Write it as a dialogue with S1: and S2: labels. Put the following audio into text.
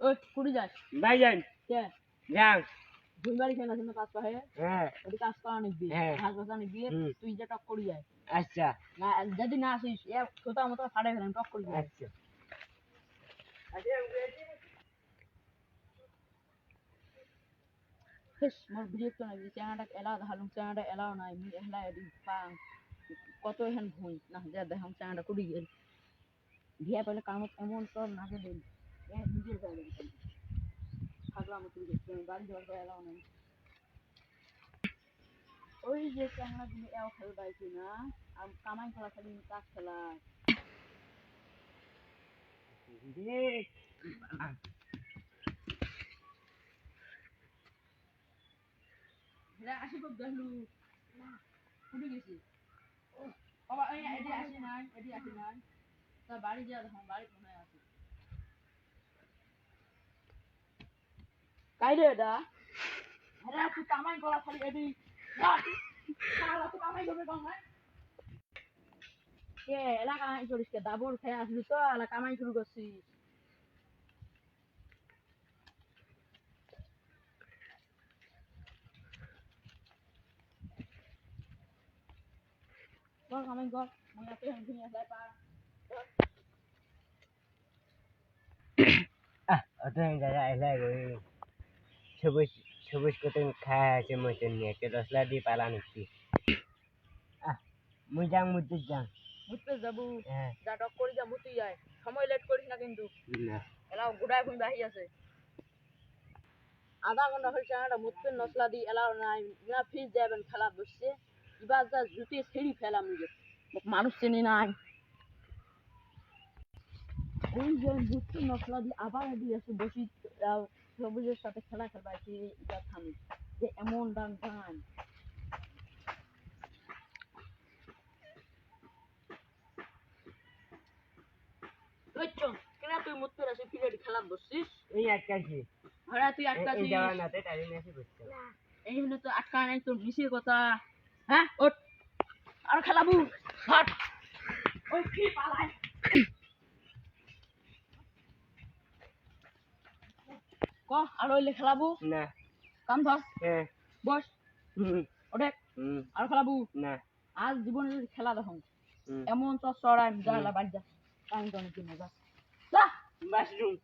S1: ওই কুড়ি যাস
S2: ভাইজান
S1: কে
S2: যাও
S1: ভুলবাড়ি খেয়ে না কাজ পাহে
S2: হ্যাঁ
S1: ওই কাজ করা নিবি
S2: হ্যাঁ।
S1: ঘাস বাসা নিবি তুই যে টক করি যায়
S2: আচ্ছা
S1: না যদি না আসিস এ ছোটা মতো ফাড়ে ফেলেন টক করি যায়
S2: আচ্ছা
S1: ফেস মোর বিরক্ত নাই চ্যাংড়াটা এলাও হালুম চ্যাংড়াটা এলাও নাই মুই এহলা এদি পাং কত এখান ভুই না যা দেখাম চ্যাংড়াটা কুড়ি গেল ভিয়া পেলে কামত এমন সব নাকে দিন এ নিজের জায়গা থাকলাম তুই বাড়ি যাওয়ার তো এলাও নাই ওই যে চ্যাংড়া গুলো এও খেলবাইছি না আর কামাই করা খালি কাজ খেলায় আসি খুব দেখলু কুড়ি গেছি বাবা এই এদি আসি নাই তা বাড়ি যা দেখো বাড়ি কোথায় আছে কাইরে এটা আরে তুই কামাই করা খালি এদি সারা তুই কামাই করবে কম হয় কে এলাকা কামাই করিস কে দাবর খেয়ে আসলি তো এলাকা কামাই শুরু করছিস কর কামাই কর মই এত হেন আসলে পা
S2: অতদিন দাদা এলা গই সবুজ সবুজ কত খায় আছে মতন নিয়ে কে রসলা দিয়ে পালা নিচ্ছি মুই যাং মুদ্দে যাং
S1: মুততে যাবো
S2: হ্যাঁ
S1: যা টক করি যা মুতি যায় সময় লেট করিস না কিন্তু
S2: না
S1: এলাও গুড়ায় ঘুম বাহি আছে আধা ঘন্টা হয়েছে একটা মুততে নসলা দি এলাও নাই না ফিস যাবেন খেলা বসছে এবার যা জুতি ছিঁড়ি ফেলাম নিজে মানুষ চিনি নাই ওই যে মুততে নসলা দি আবার এদি এসে বসি সবুজের সাথে খেলা খেলবাইছি এবার থামি যে এমন ডান ডান কেনা তুই মুততে আসে ফিরে খেলা বসছিস
S2: এই আটকাছি
S1: হ্যাঁ তুই
S2: এই
S1: আটকাছিস
S2: জামানাতে টাইম এসে বসছে
S1: এই হলো তো আটকা নাই তোর মিশির কথা হ্যাঁ ওঠ আর খেলাবু হাট ওই কি পালাই ক আর ওইলে খেলাবু
S2: না
S1: কাম ধর
S2: হ্যাঁ
S1: বস ওঠে আর খেলাবু
S2: না
S1: আজ জীবনে যদি খেলা দেখো
S2: হুম।
S1: এমন তো চড়াই যা বাড়ি যা টাইম তো অনেক দিন যা
S2: মাশরুম